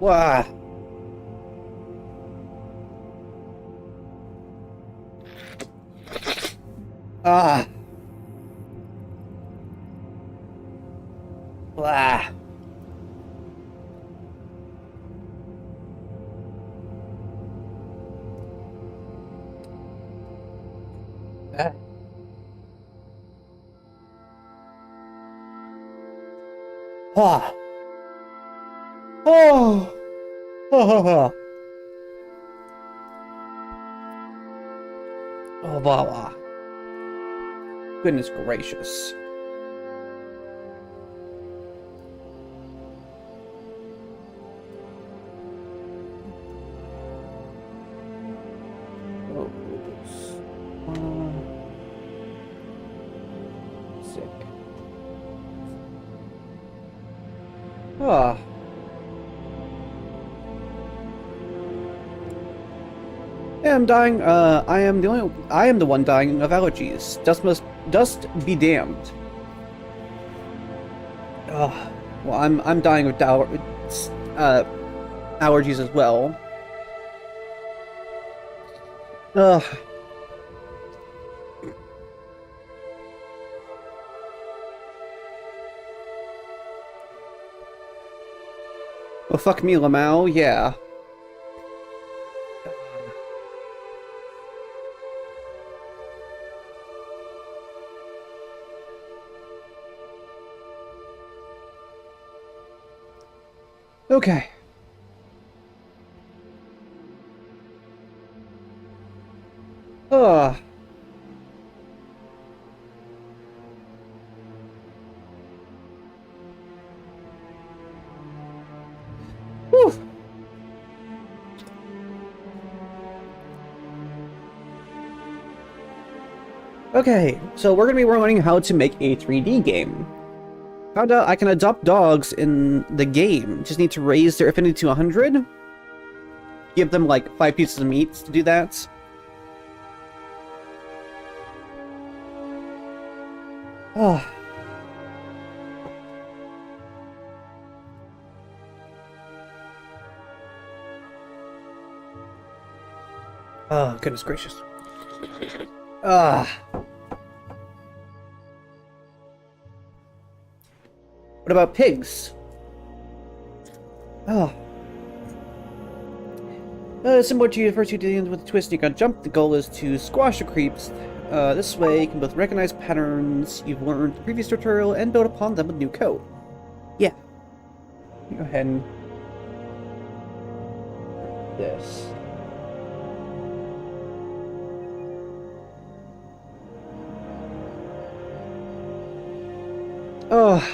Wah. Ah. Blah. Ah. Ah. Oh. Oh. Oh, blah, blah. Goodness gracious. Oh, sick. Ah. Yeah, I'm dying. I am the one dying of allergies. Dust be damned. Oh, well, I'm dying of allergies as well. Ugh. Well, fuck me, Lamau. Yeah. Okay. Ugh. Whew. Okay, so we're gonna be learning how to make a 3D game. Found out I can adopt dogs in the game. Just need to raise their affinity to 100. Give them like 5 pieces of meat to do that. Oh. Oh, goodness gracious. Ah. What about pigs? Oh. Similar to your first two dealings with a twist, you can jump. The goal is to squash the creeps. This way, you can both recognize patterns you've learned in the previous tutorial and build upon them with new code. Yeah. Go ahead and... this. Oh.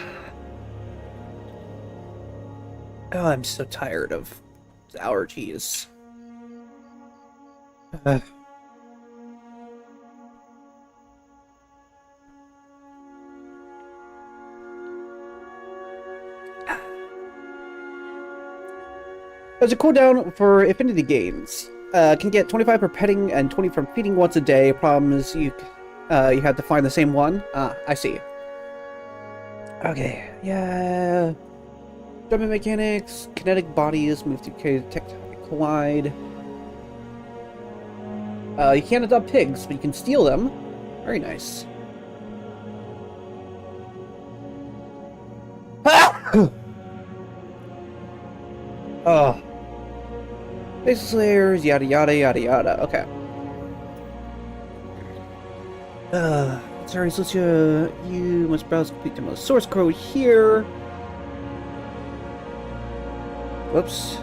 Oh, I'm so tired of allergies. There's a cooldown for affinity gains. Can get 25 per petting and 20 from feeding once a day. Problem is you have to find the same one. Ah, I see. Okay, yeah. Jumping mechanics, kinetic bodies, move to tectonic collide. You can't adopt pigs, but you can steal them. Very nice. Oh. Basic slayers, yada yada yada yada. Okay. Sorry, Lucia, you must browse complete the most source code here. Whoops.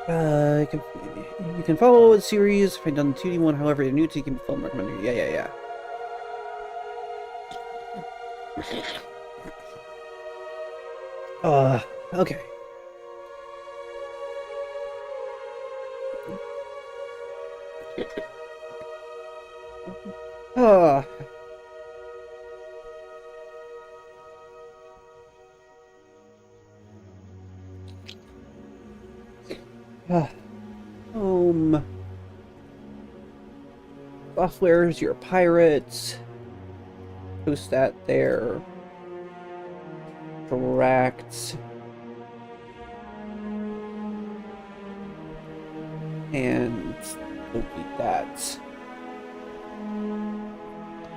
You can follow the series if I've done 2D1, however, you're new to you can film recommended. Yeah. Okay. Ah. Home. Software's your pirates. Post that there. Correct. And don't eat that.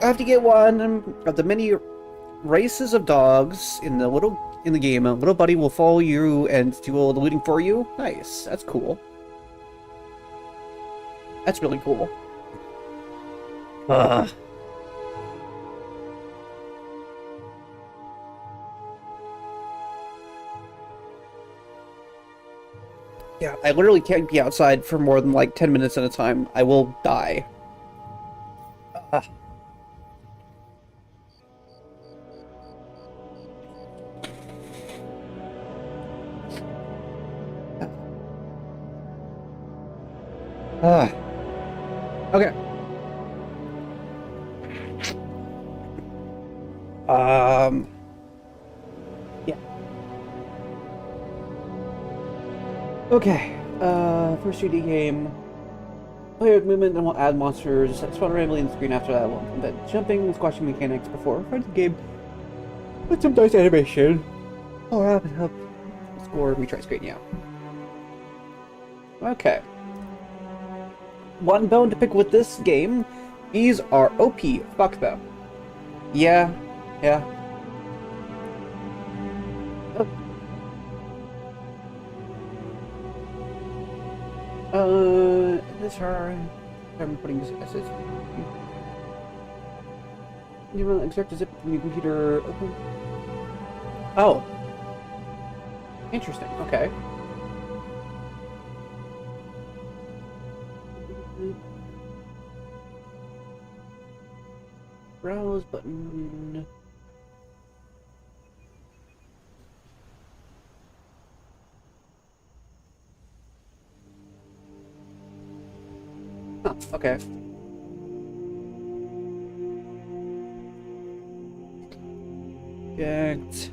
I have to get one of the many races of dogs in the game. A little buddy will follow you and do all the looting for you. Nice. That's cool. That's really cool. Yeah, I literally can't be outside for more than like 10 minutes at a time. I will die. Okay. Yeah. Okay. First 3D game. Play with movement, then we'll add monsters. Spawn randomly in the screen after that. We'll embed jumping and squashing mechanics before starting the game. With some nice animation. Oh, wrap it up. Score, retry screen, yeah. Okay. One bone to pick with this game. These are OP. Fuck them. Yeah. Yeah. This are... I'm putting this as you want to extract a zip from your computer. Open. Oh. Interesting. Okay. Browse button. Huh, okay. Object.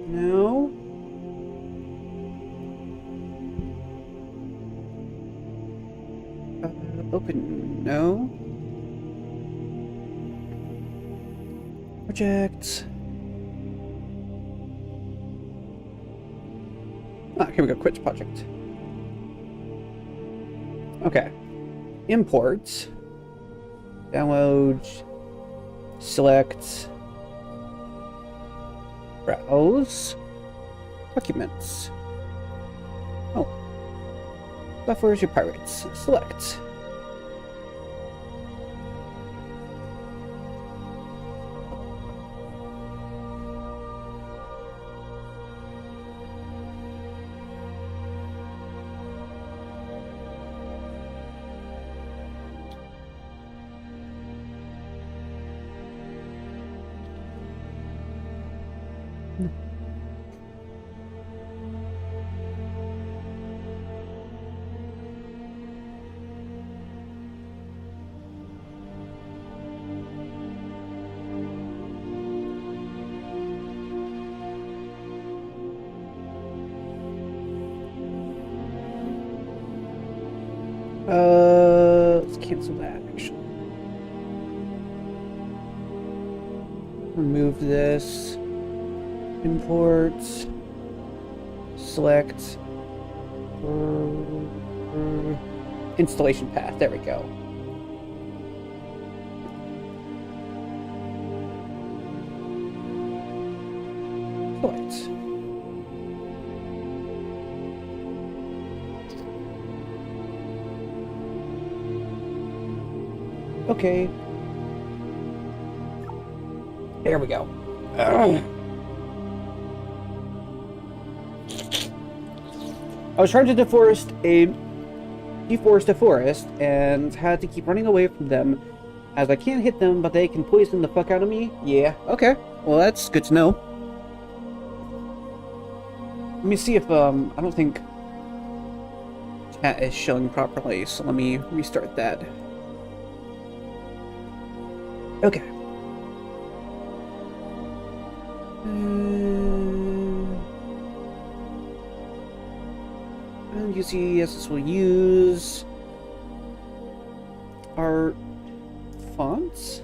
No. Open. No. Project. Ah, here we go. Quit project. Okay. Import. Download. Select. Browse. Documents. Oh. Software is your pirates. Select. Let's cancel that, actually. Remove this. Import. Select. Installation path. There we go. Select. Okay. There we go. I was trying to deforest a forest and had to keep running away from them as I can't hit them, but they can poison the fuck out of me. Yeah, okay. Well, that's good to know. Let me see if, I don't think chat is showing properly, so let me restart that. Okay. And you see, yes, this will use our fonts.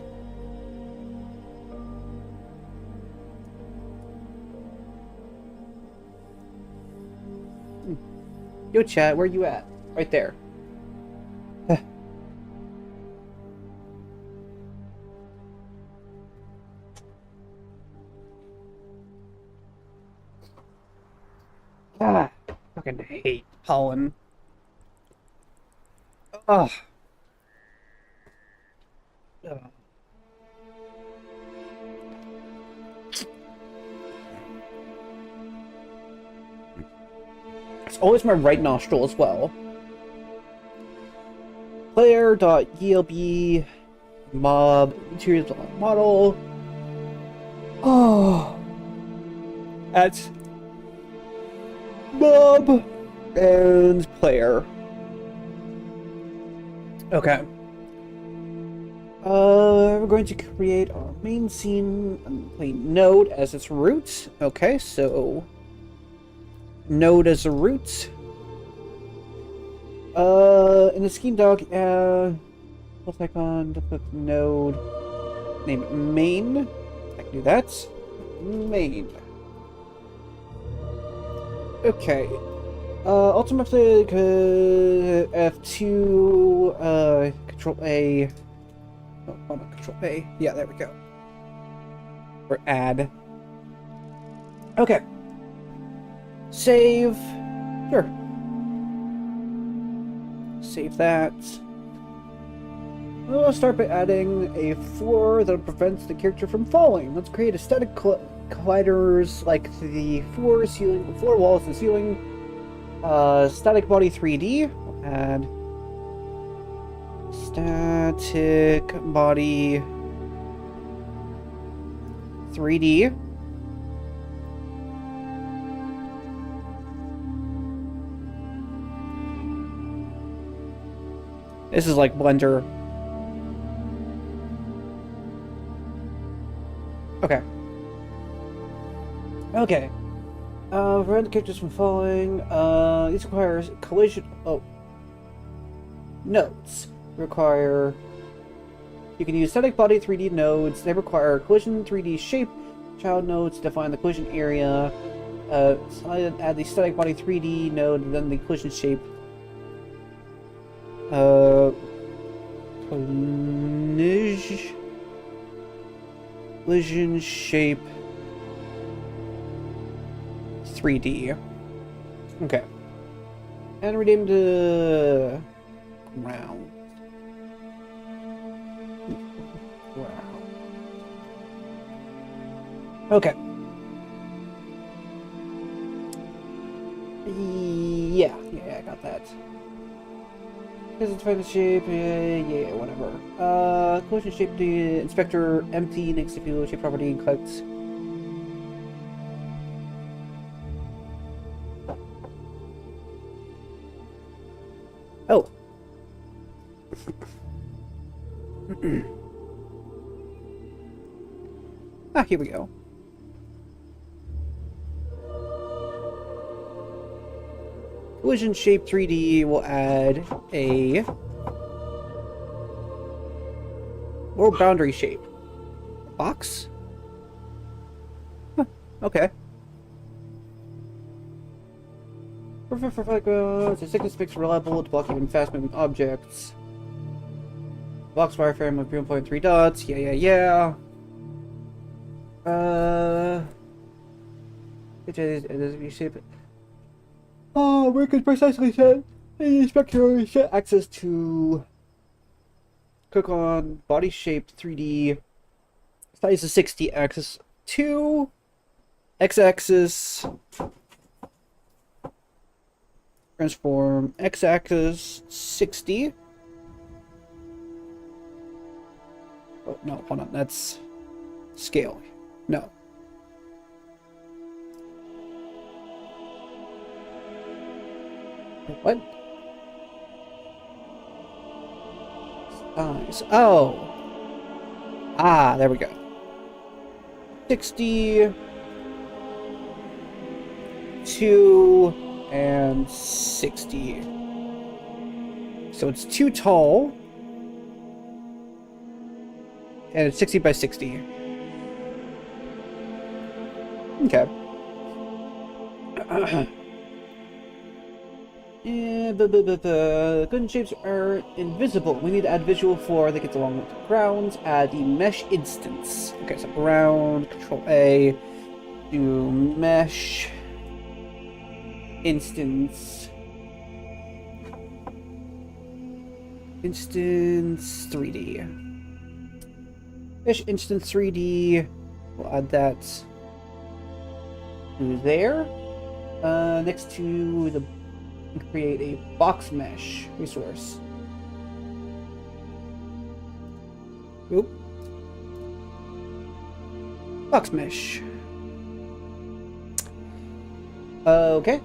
Yo, chat, where you at? Right there. Ah, fucking hate pollen. Ugh. Ugh. It's always my right nostril as well. Player.elb mob materials model. Oh, that's mob and player. Okay. We're going to create our main scene and play node as its root. Okay, so node as a root. In the scheme doc, we'll click on the node, name it main. I can do that. Main. Okay. Ultimately, F2, Control A. Oh, hold on, Control A. Yeah, there we go. Or add. Okay. Save. Sure. Save that. We'll start by adding a floor that prevents the character from falling. Let's create a static colliders like the floor, ceiling, floor, walls, and ceiling. Static body 3D. We'll add static body 3D. This is like Blender. Okay. Okay. Prevent the characters from falling. These require collision. Oh. Nodes. Require. You can use static body 3D nodes. They require collision 3D shape. Child nodes to define the collision area. So add the static body 3D node and then the collision shape. Collision shape 3D. Okay. And rename to ground. Okay. Yeah, I got that. Because it's the shape, yeah, whatever. Collision shape, the inspector empty next to shape property clicked. Oh. Here we go. Collision shape 3D will add a world boundary shape. Box? Huh, okay. Perfect for backgrounds. The thickness makes it reliable to block even fast moving objects. Box wireframe with 3.3 dots. Yeah. It is shape. Oh, where could precisely set the inspector set access to click on body shape 3D size is 60 axis 2 x-axis transform x-axis 60. Oh no, hold on, that's scale. No. What? Size. Oh. Ah, there we go. 60, 2, and 60. So it's too tall. And it's 60 by 60. Okay. The good shapes are invisible. We need to add visual for that gets along with the grounds. Add the mesh instance. Okay, so ground, control A, do mesh instance. Instance 3D. Mesh instance 3D. We'll add that to there. Next to the create a box mesh resource. Oop. Box mesh. Okay.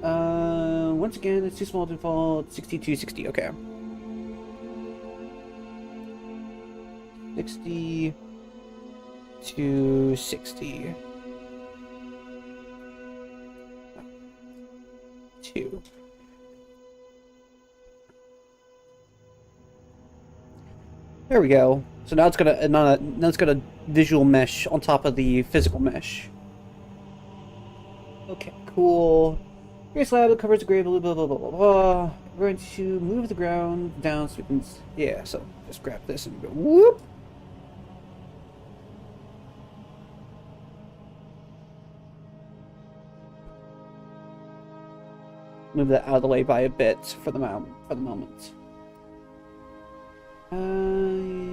Once again, it's too small to default. 6260. Okay. 60 to 60. 2. There we go. So now it's got a visual mesh on top of the physical mesh. Okay, cool. Gray slab that covers the grave, blah blah blah blah blah blah. We're going to move the ground down so we can, yeah. So just grab this and go whoop. Move that out of the way by a bit for the moment.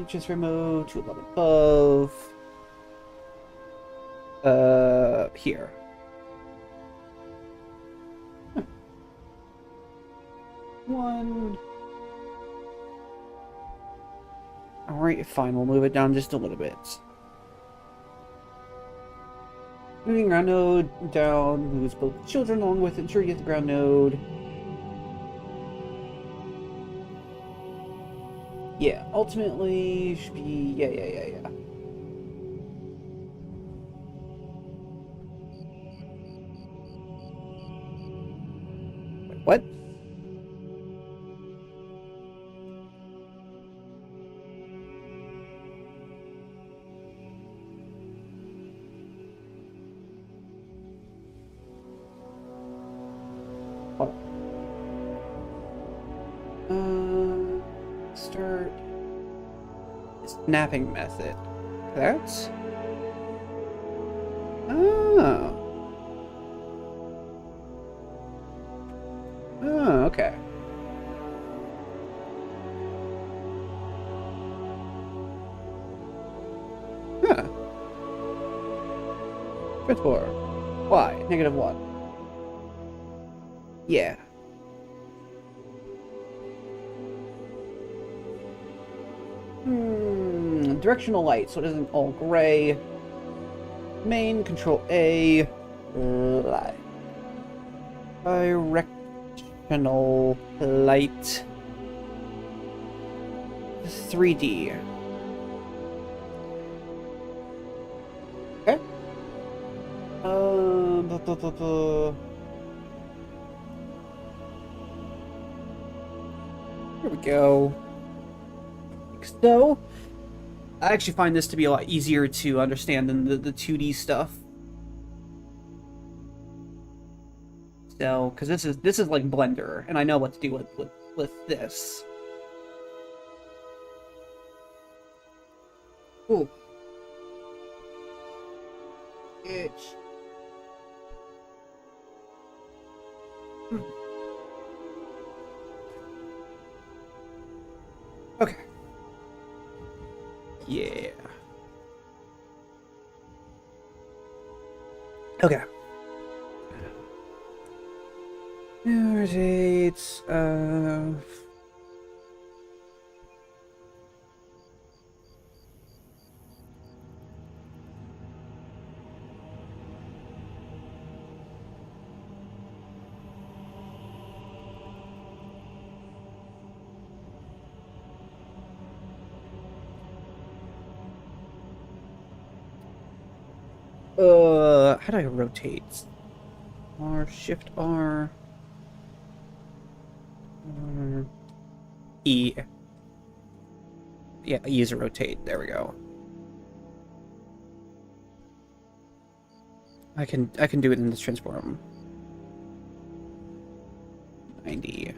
Transfer mode to a level above. Here. Huh. 1. Alright, fine, we'll move it down just a little bit. Moving ground node down moves both children along with it. Ensure you get the ground node. Yeah, ultimately should be yeah. Wait, what? Start snapping method. That's okay. Huh. Good for Y, -1. Yeah. Directional light, so it isn't all gray. Main, control A, light. Directional light. 3D. Okay. Here we go. Like so. I actually find this to be a lot easier to understand than the 2D stuff. So, because this is like Blender, and I know what to do with this. Ooh. Itch. Okay. Yeah. Okay. Irritates, How do I rotate? R, Shift R, R, E. Yeah, E is a rotate. There we go. I can do it in this transform. 90.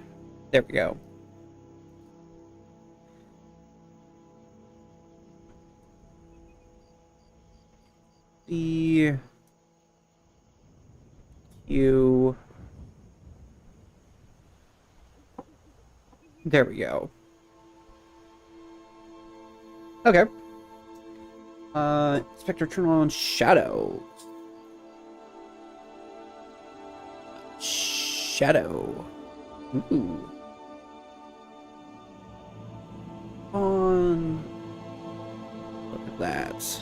There we go. D Q. There we go. Okay. Inspector, turn on shadow. Shadow. Ooh. On. Look at that.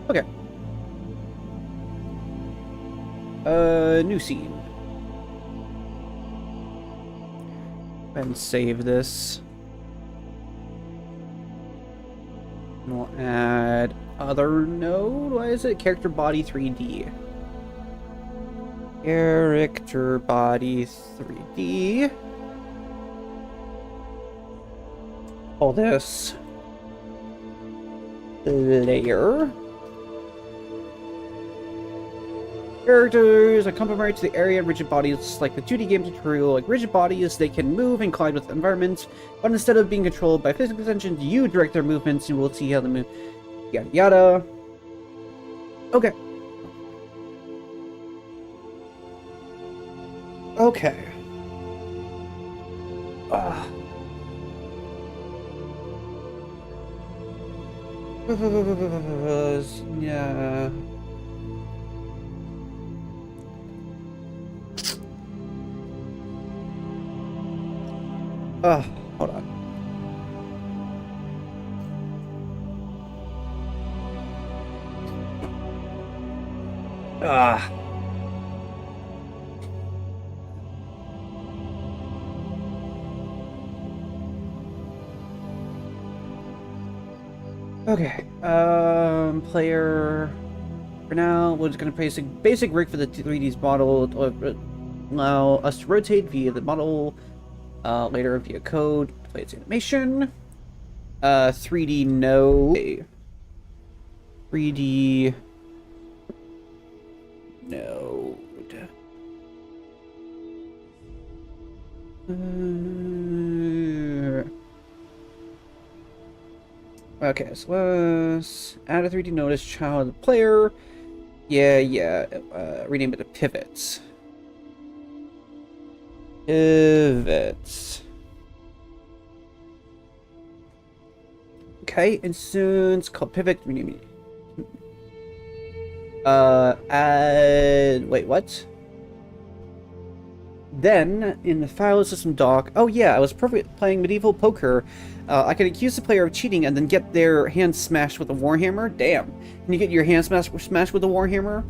Okay. New scene. And save this. And we'll add other node. Why is it character body 3D? Character body 3D. All this layer. Characters are complementary to the area. Rigid bodies, like the 2D game tutorial, like rigid bodies, they can move and collide with the environment, but instead of being controlled by physical extensions, you direct their movements, and we'll see how they move. Yada yada. Okay. Okay. Yeah. Hold on. Okay. Player. For now, we're just gonna place a basic rig for the 3D's model to allow us to rotate via the model. Later via code, play its animation. 3D node. 3D node. Okay, so let's add a 3D node as child of the player. Yeah. Rename it to pivots. Pivots. Okay, instance called pivot. Add. Wait, what? Then in the file system doc. Oh yeah, I was playing medieval poker. I could accuse the player of cheating and then get their hand smashed with a warhammer. Damn! Can you get your hand smashed with a warhammer?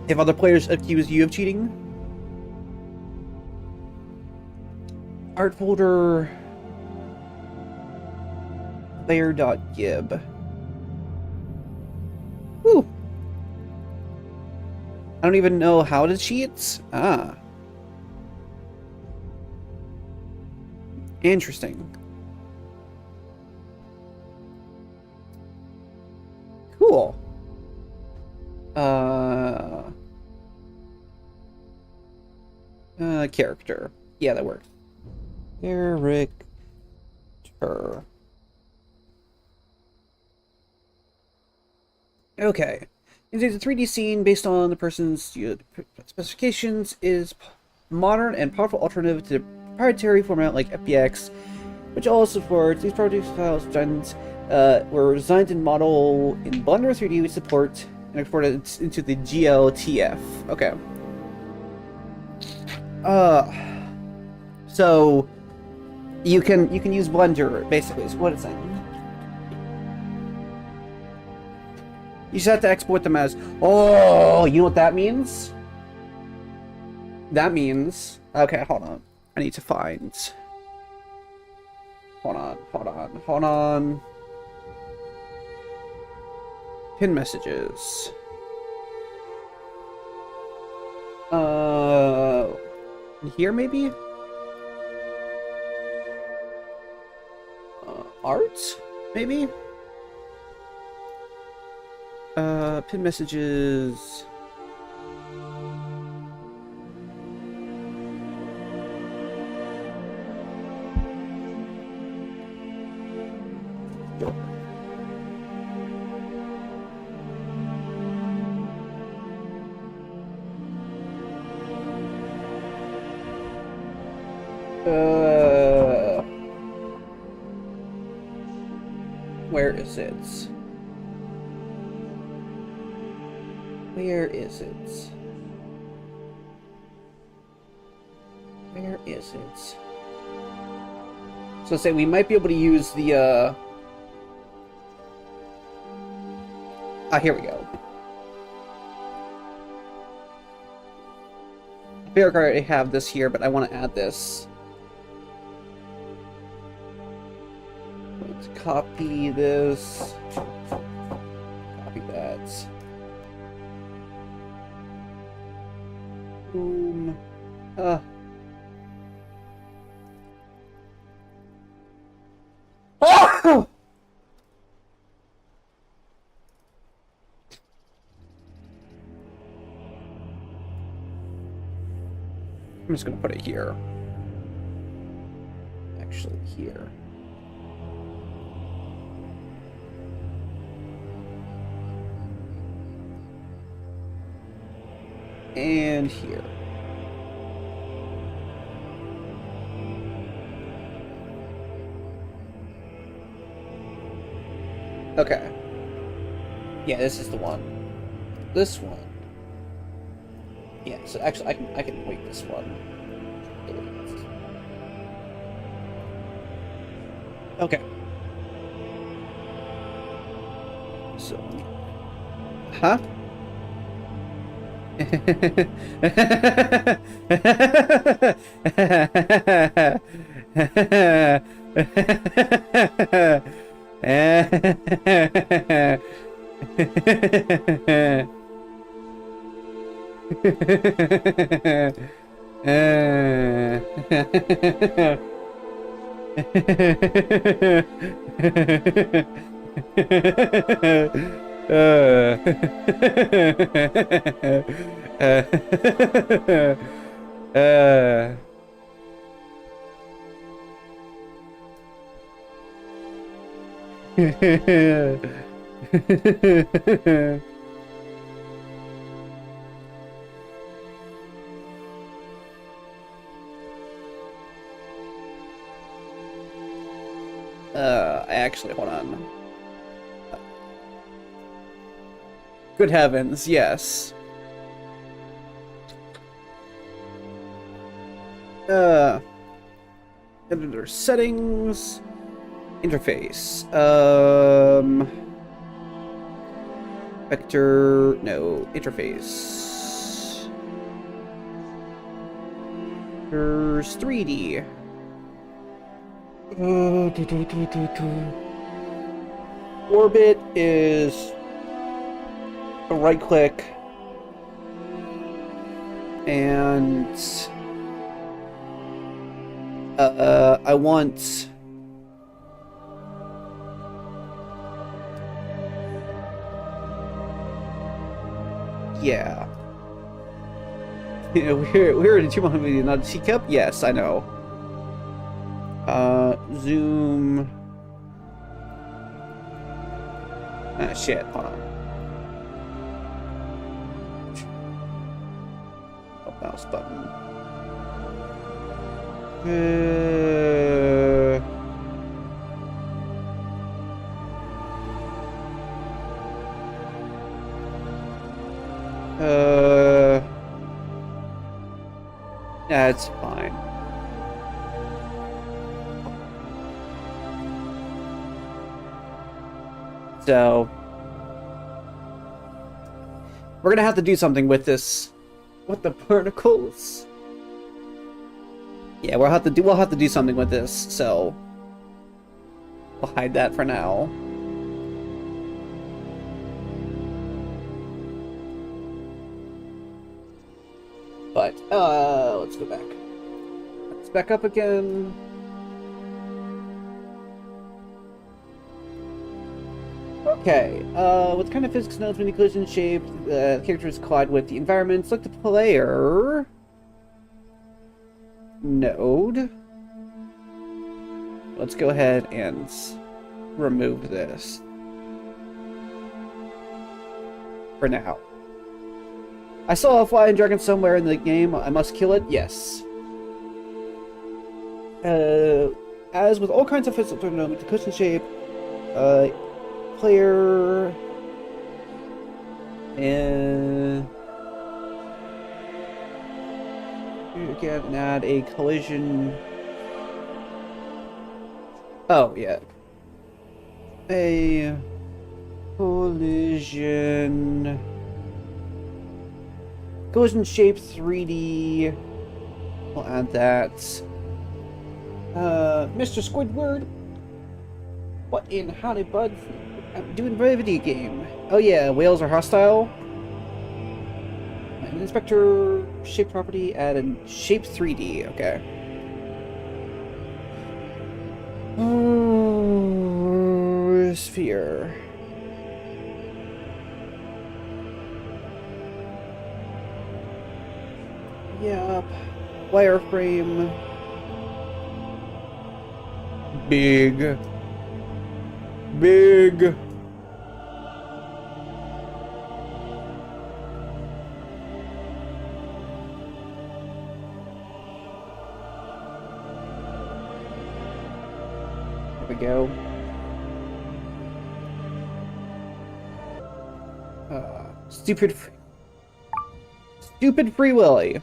If other players accuse you of cheating? Art folder. Player.gib. Whew. I don't even know how to cheat. Ah. Interesting. Cool. Character. Yeah, that works. Character. Okay. It's a 3D scene based on the person's specifications is modern and powerful alternative to the proprietary format like FBX, which also supports these project files were designed and modeled in Blender 3D with support and exported into the GLTF. Okay. So you can use Blender basically is what it's saying. You just have to export them as... Oh, you know what that means? That means... Okay, hold on. I need to find... Hold on. Pin messages. Here maybe? Art? Maybe? Pin messages... Where is it? Where is it? Where is it? So say we might be able to use the here we go. I feel like I already have this here, but I want to add this. Let's copy this. Copy that. Boom. Oh! I'm just gonna put it here. Actually, here. And here. Okay. Yeah, this is the one. This one. Yeah, so actually I can wait this one. Okay. So huh? Actually, hold on. Good heavens, yes. Editor settings, interface, vector, no, interface. There's 3D. Orbit is a right click and I want yeah. We're in 200 million, not teacup? Yes, I know. Zoom. Ah, shit, hold on. Oh, mouse button. That's fine. So We're gonna have to do something with this. With the particles. Yeah, we'll have to do something with this, so we'll hide that for now. But let's go back. Let's back up again. Okay, what kind of physics nodes when the collision shape characters collide with the environment? Select the player node. Let's go ahead and remove this for now. I saw a flying dragon somewhere in the game. I must kill it. Yes. As with all kinds of physical nodes, the collision shape, player and you can add a collision. Oh yeah, a collision shape 3D. We'll add that. Mr. Squidward, what in howdy bud? I'm doing a video game. Oh yeah, whales are hostile. An inspector shape property, add a shape 3D. Okay. Sphere. Yep. Wireframe. Big. There we go. Stupid Free Willy.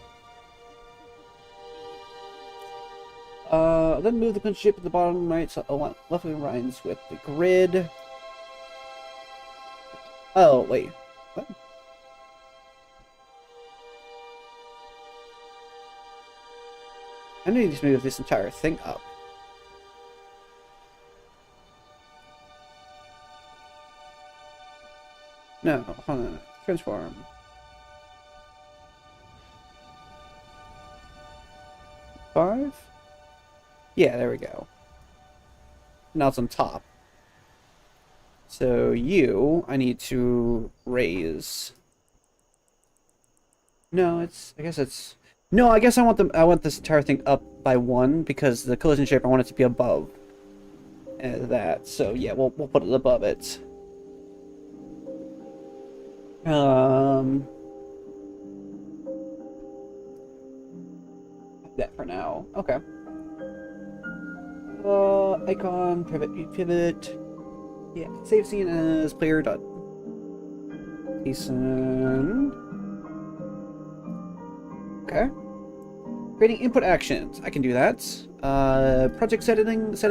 Then move the punch shape at the bottom right, so left aligns with the grid. Oh, wait. What? I need to move this entire thing up. No, hold on. Transform. Five? Yeah, there we go. Now it's on top. So I need to raise. No, I guess I want this entire thing up by 1 because the collision shape I want it to be above that. So yeah, we'll put it above it. That for now. Okay. Icon, pivot. Yeah, save scene as player dot. Decent. Okay. Creating input actions. I can do that. Project settings,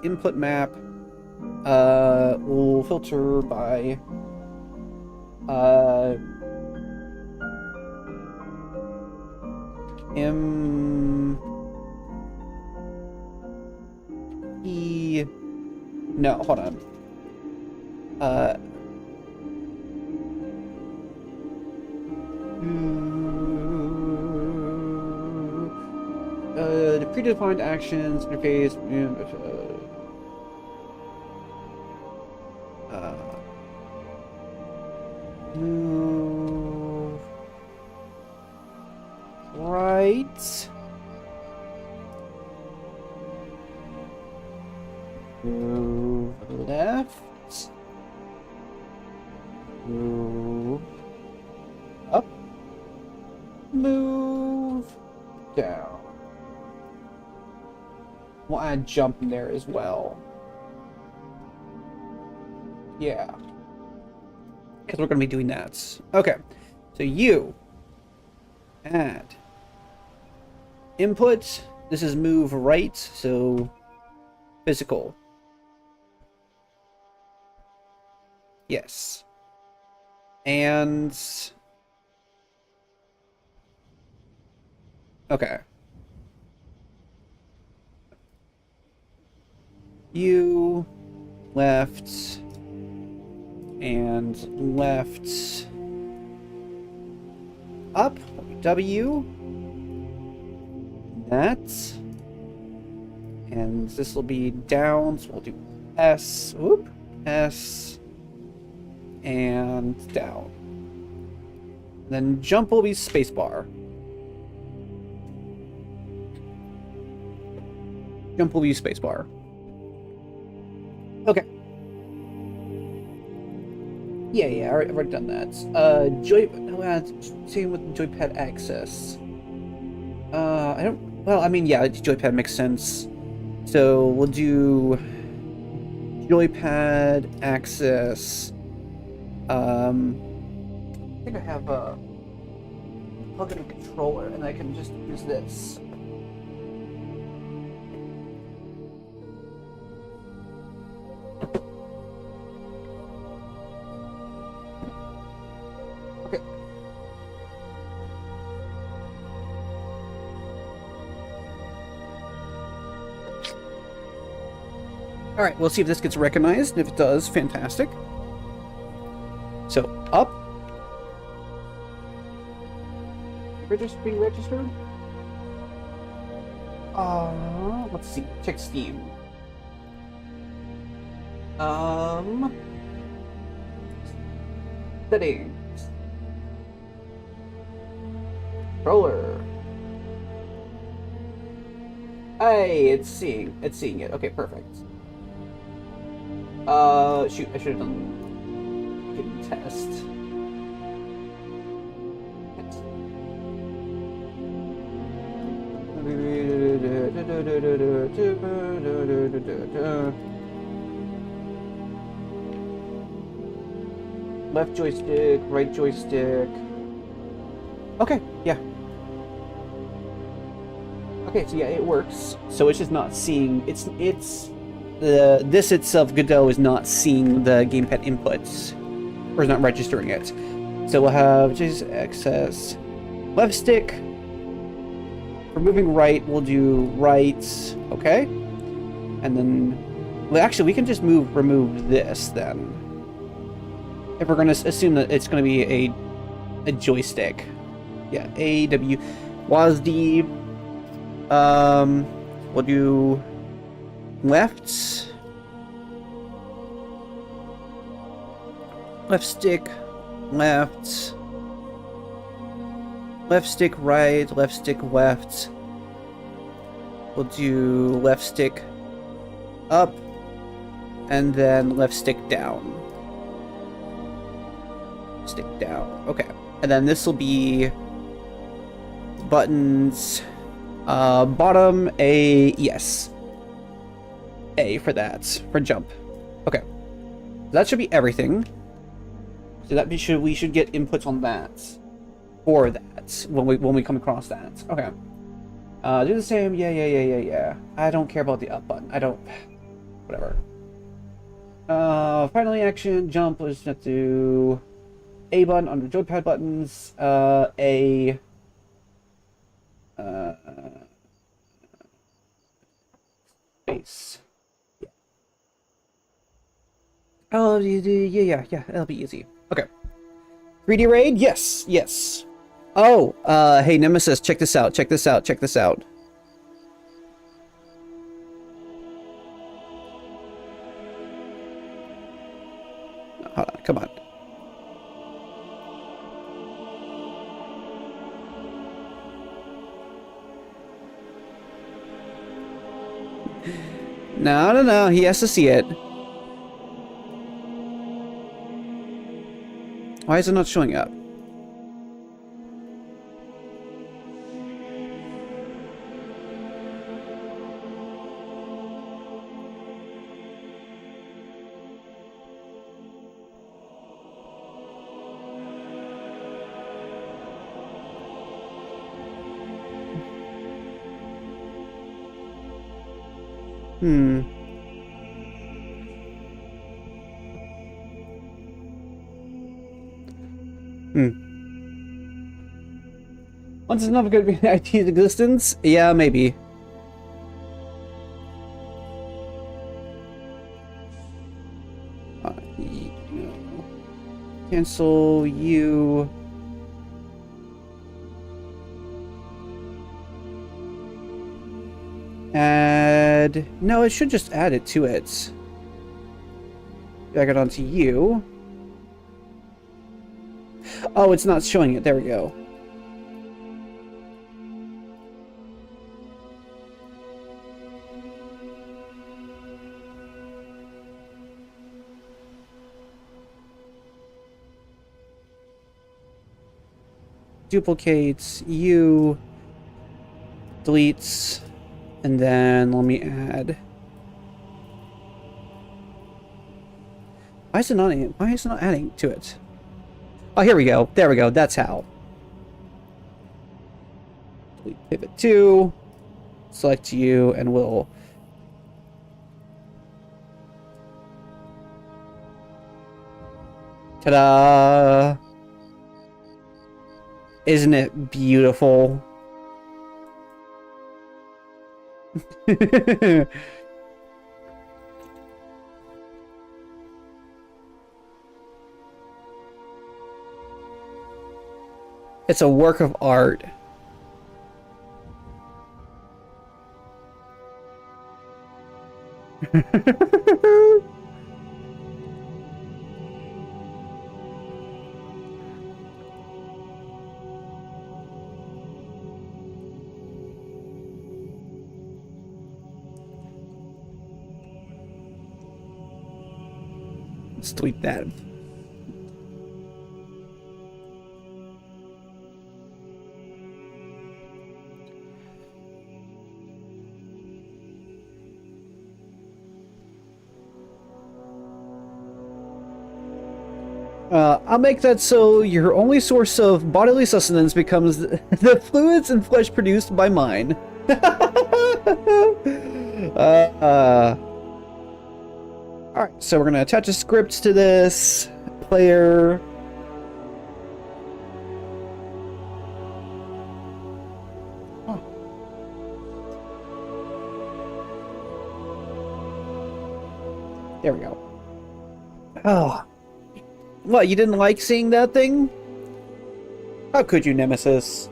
input map. We'll filter by no, hold on. The predefined actions interface. Move right. Move left. Move up. Move down. We'll add jump in there as well. Yeah. Because we're going to be doing that. Okay. So you add input. This is move right. So physical. Yes. And Okay. U, left, and left, up, W, that, and this will be down, so we'll do S, whoop, S, and down. Then jump will be spacebar. Jump will be spacebar. Okay. Yeah, I've already done that. Same with joypad access. I don't, well, I mean, yeah, joypad makes sense. So we'll do joypad access. I think I have a plug in a controller and I can just use this. Okay. Alright, we'll see if this gets recognized. If it does, fantastic. So, up. Being registered? Let's see. Check Steam. Settings. Controller. Hey, it's seeing it. Okay, perfect. Shoot, I should have done hidden test. Left joystick, right joystick. Okay, yeah. Okay, so yeah, it works. So it's just not seeing. This itself, Godot, is not seeing the gamepad inputs, or is not registering it. So we'll have just access left stick. For moving right, we'll do right. Okay, and then, well, actually, we can just remove this then. If we're gonna assume that it's gonna be a joystick, yeah, A W, WASD. We'll do left stick, left stick, right, left stick, left. We'll do left stick up, and then left stick down. Stick down. Okay, and then this will be buttons. Bottom A, yes. A for that, for jump. Okay, that should be everything. So that we should get inputs on that, for that when we come across that. Okay. Do the same. Yeah. I don't care about the up button. I don't. Whatever. Finally, action jump. Let's just do A button under joypad buttons. A. Space. Yeah. Oh, yeah. That'll be easy. Okay. 3D raid? Yes. Oh, hey Nemesis, check this out. Hold on, come on. No, he has to see it. Why is it not showing up? Once it's enough good to be IT's existence? Yeah, maybe. No. Cancel you. Add. No, it should just add it to it. Drag it onto you. Oh, it's not showing it. There we go. Duplicates you. Deletes. And then let me add. Why is it not adding to it? Oh, here we go. There we go. That's how. Delete pivot 2. Select you, and we'll... Ta-da! Isn't it beautiful? It's a work of art. Let's tweet that. I'll make that so your only source of bodily sustenance becomes the fluids and flesh produced by mine. Alright, so we're going to attach a script to this player. Oh. There we go. Oh. What, you didn't like seeing that thing? How could you, Nemesis?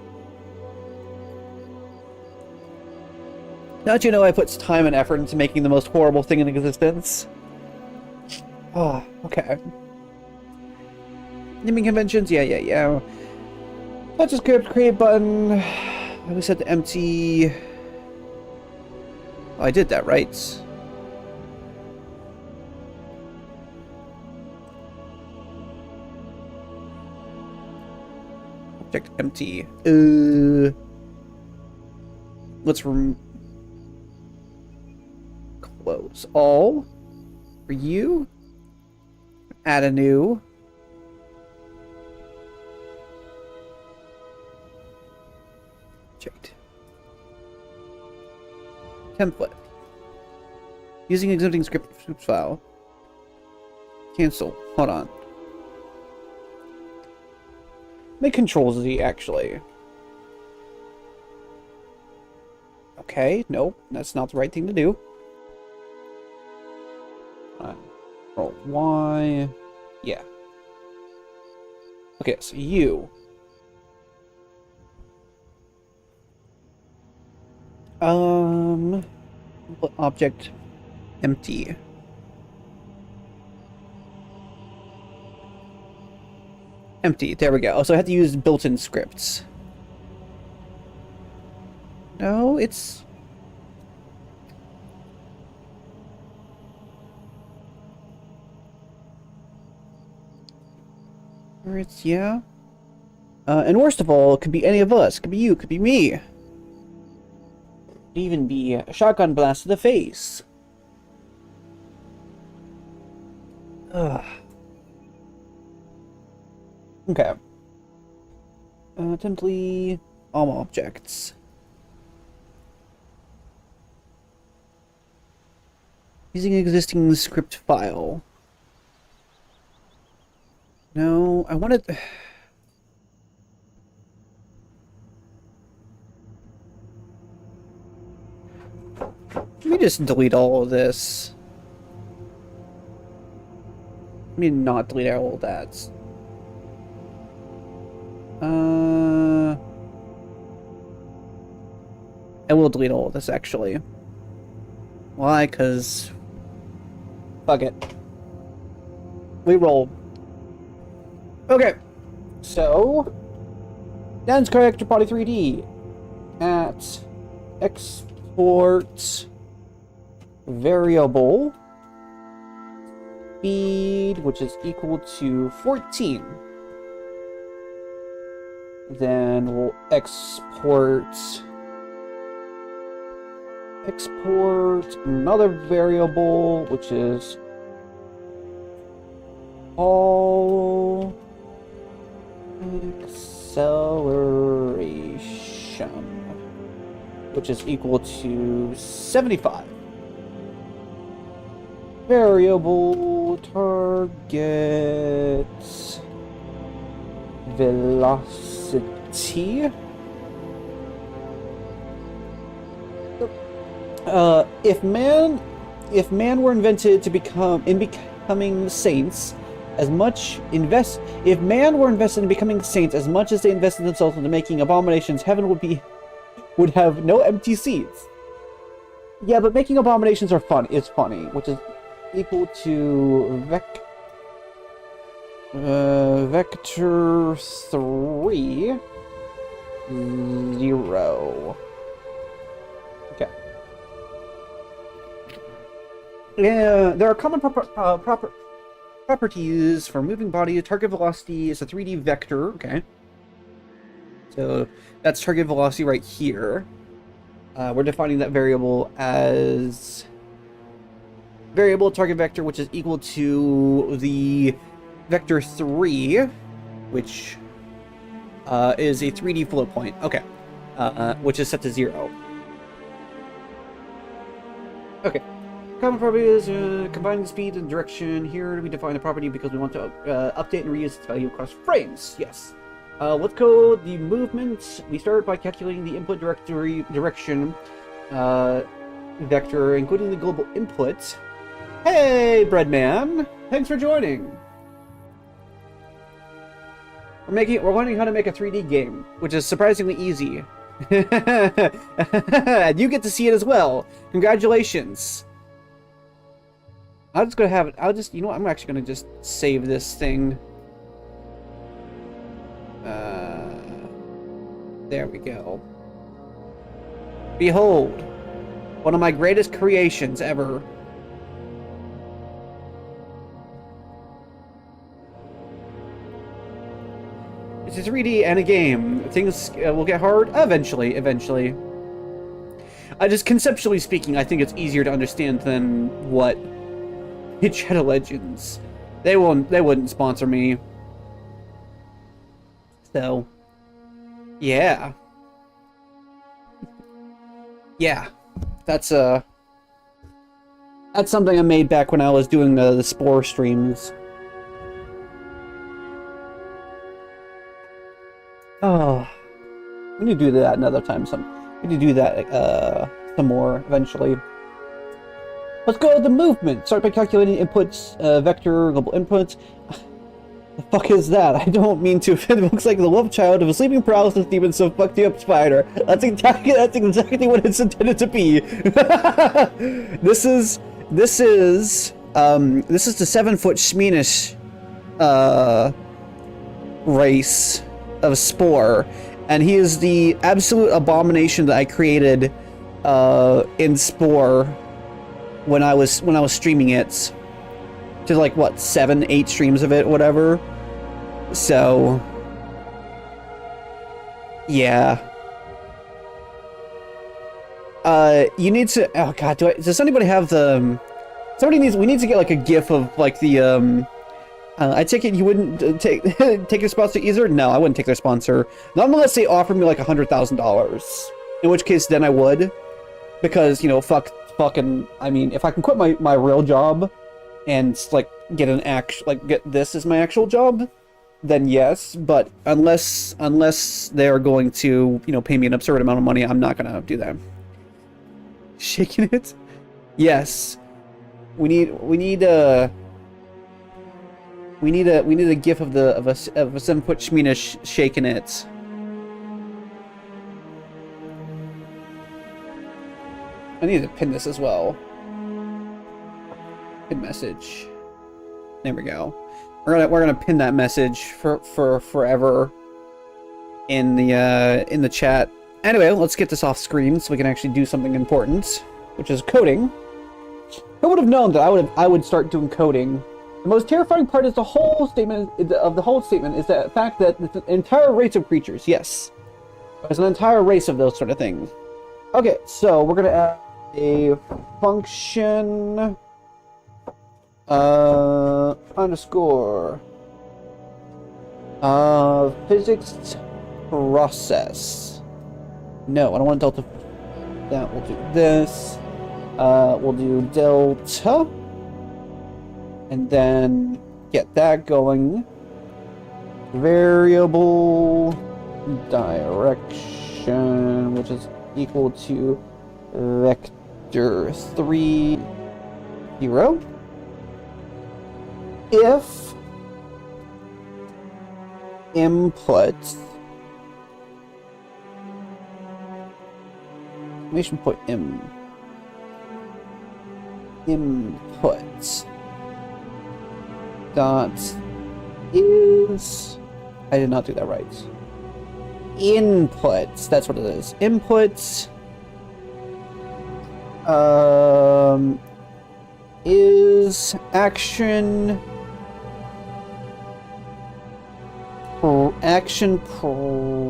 Don't you know I put time and effort into making the most horrible thing in existence? Oh, okay. Naming conventions? Yeah. Touch a script, create button. I was set to empty. Oh, I did that, right? Object empty. Let's close all for you. Add a new. Object. Template. Using existing script file. Cancel. Hold on. Make Control Z, actually. Okay, nope, that's not the right thing to do. Control Y. Yeah. Okay, so you. Object empty. Empty. There we go. So I have to use built-in scripts. No, it's... Or it's, yeah. And worst of all, it could be any of us. It could be you, it could be me. It could even be a shotgun blast to the face. Ugh. Okay. Simply all objects. Using existing script file. No, I wanted... me just delete all of this. Let me not delete all of that. I will delete all of this, actually. Why? Because... fuck it. We roll. Okay. So... dance character body 3D. At... export... variable... speed, which is equal to 14. Then we'll export another variable, which is all acceleration, which is equal to 75. Variable target velocity. If man were invented to becoming saints, if man were invested in becoming saints as much as they invested themselves into making abominations, heaven would have no empty seats. Yeah, but making abominations is funny, which is equal to vector 3 0. Okay. Yeah, there are common properties for moving body. Target velocity is a 3D vector. Okay. So that's target velocity right here. We're defining that variable as variable target vector, which is equal to the vector 3, which is a 3D float point. Okay. Which is set to 0. Okay. Common property is combining speed and direction. Here we define the property because we want to update and reuse its value across frames. Yes. Let's go the movement. We start by calculating the input direction vector, including the global input. Hey, Breadman! Thanks for joining. We're learning how to make a 3D game, which is surprisingly easy. And you get to see it as well. Congratulations. I'm just gonna have it. You know what? I'm actually gonna just save this thing. There we go. Behold, one of my greatest creations ever. It's a 3D and a game. Things will get hard eventually. I just, conceptually speaking, I think it's easier to understand than what Shadow Legends. They wouldn't sponsor me. So, yeah. Yeah. That's something I made back when I was doing the Spore streams. Oh, we need to do that another time. We need to do that some more eventually. Let's go to the movement. Start by calculating inputs, vector, global inputs. The fuck is that? I don't mean to offend. It looks like the love child of a sleeping paralysis demon, so fuck you up, spider. That's exactly what it's intended to be. This is the 7-foot Schmeenish race of Spore, and he is the absolute abomination that I created in Spore when I was streaming it to like what 7-8 streams of it, whatever. So yeah, you need to, oh god, does anybody have the we need to get like a gif of like the I take it you wouldn't take your sponsor either? No, I wouldn't take their sponsor. Not unless they offered me like $100,000. In which case, then I would. Because, you know, fucking, I mean, if I can quit my real job and, like, get this as my actual job, then yes. But unless they're going to, you know, pay me an absurd amount of money, I'm not gonna do that. Shaking it? Yes. We need a gif of a 7-foot Shmina shaking it. I need to pin this as well. Pin message. There we go. We're gonna pin that message for forever in the chat. Anyway, let's get this off screen so we can actually do something important, which is coding. Who would have known that I would start doing coding? The most terrifying part is the whole statement of the whole statement is the fact that it's an entire race of creatures. Yes, there's an entire race of those sort of things. Okay, so we're gonna add a function underscore physics process. No, I don't want delta. That we'll do this. We'll do delta, and then get that going. Variable direction, which is equal to vector 3, 0. If input exclamation point input dot is, I did not do that right. Inputs, that's what it is. Inputs is action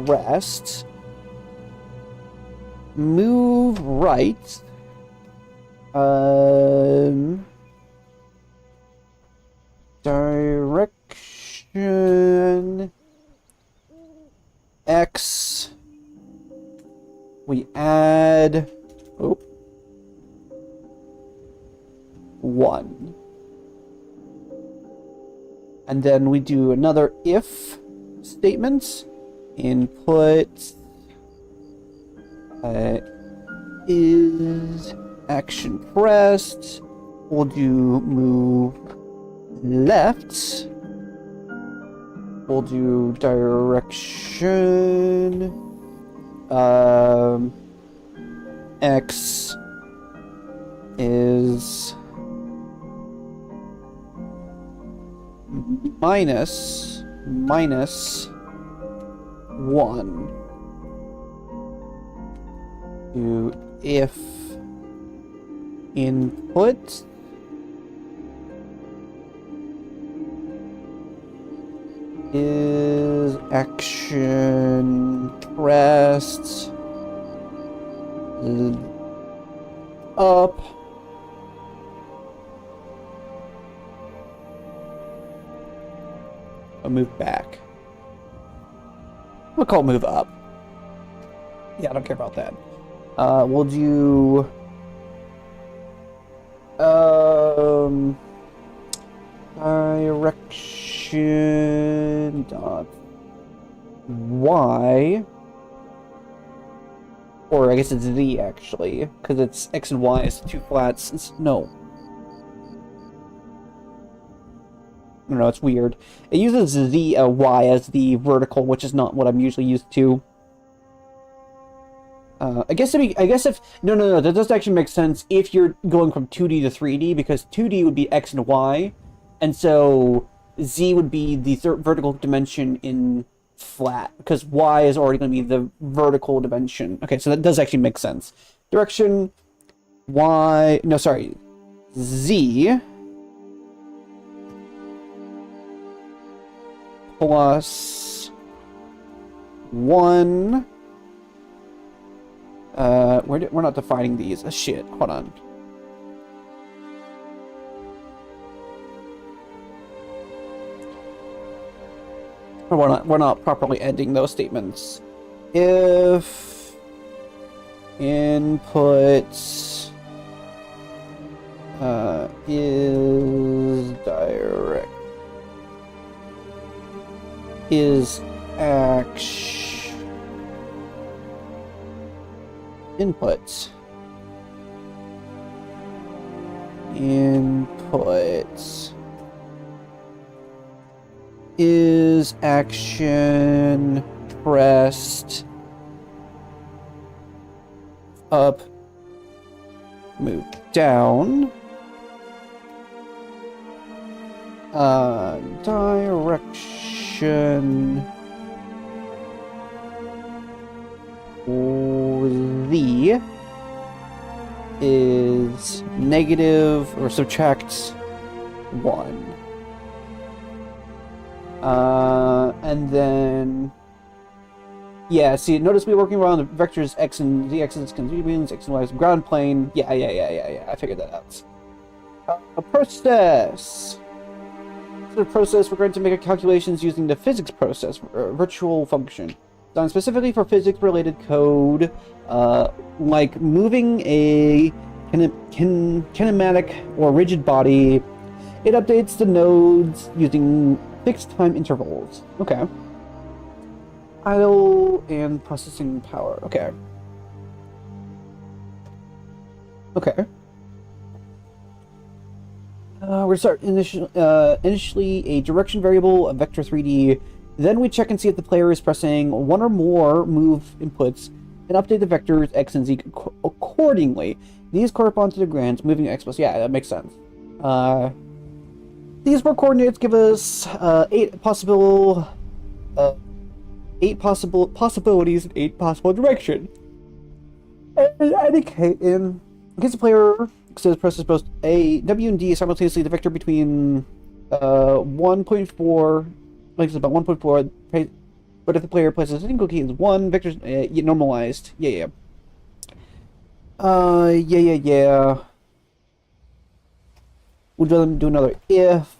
pressed, move right, direction X, we add 1, and then we do another if statement. Input is action pressed. We'll do move left. We'll do direction X is minus 1 to if input is action pressed up a move back. We'll call move up. Yeah, I don't care about that. We'll do direction dot y, or I guess it's z actually, because it's x and y is 2 flats. No, it's weird. It uses z y as the vertical, which is not what I'm usually used to. I guess if no, that does actually make sense if you're going from 2D to 3D, because 2D would be x and y, and so z would be the vertical dimension in flat, because y is already going to be the vertical dimension. Okay, so that does actually make sense. Direction y, no, sorry, z plus 1. We're not defining these. Shit, hold on. We're not properly ending those statements. If input is direct is action inputs input is action pressed up, move down, direction the is negative or subtract 1. And then, yeah, see, notice we're working around the vectors x and z, axis, continuums, x and y is ground plane. Yeah, I figured that out. A process. For the process, we're going to make calculations using the physics process, virtual function. Designed specifically for physics-related code, like moving a kinematic or rigid body. It updates the nodes using fixed time intervals. Okay. Idle and processing power. Okay. Okay. We're start initially a direction variable, a vector 3D. Then we check and see if the player is pressing one or more move inputs and update the vectors x and z accordingly. These correspond to the grants moving x plus. Yeah, that makes sense. These four coordinates give us 8 possibilities and 8 possible directions. In case the player presses both A, W, and D simultaneously, the vector between 1.4, like it's about 1.4, but if the player places a single key as 1, vectors normalized. Yeah. We'll do another if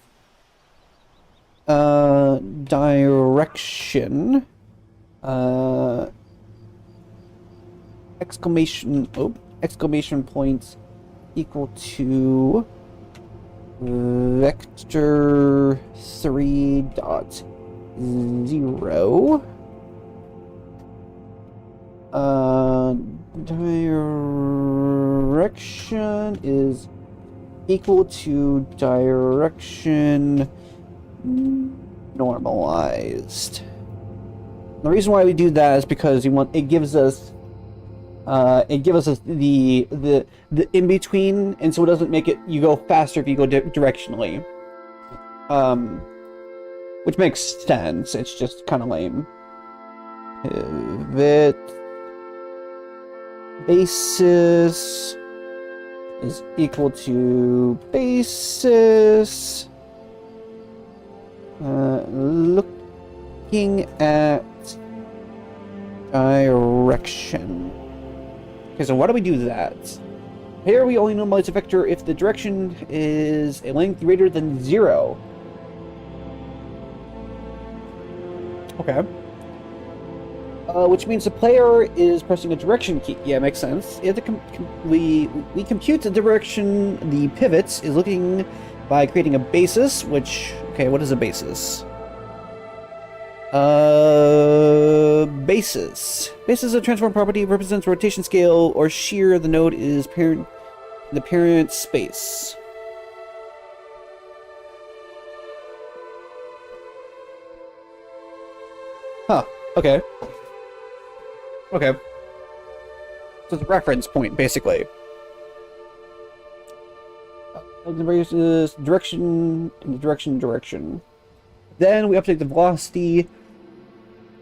direction exclamation points equal to vector 3.0 direction is equal to direction normalized. The reason why we do that is because it gives us the in between, and so it doesn't make it you go faster if you go directionally. Which makes sense. It's just kind of lame. Pivot basis is equal to basis. Looking at direction. Okay, so why do we do that? Here we only normalize a vector if the direction is a length greater than 0. Okay. Which means the player is pressing a direction key. Yeah, makes sense. If we compute the direction the pivots is looking by creating a basis, which, okay, what is a basis? Basis. Basis is a transform property, represents rotation scale or shear. The node is the parent space. Huh. Okay. Okay. So it's a reference point, basically. Is direction and direction. Then we update the velocity.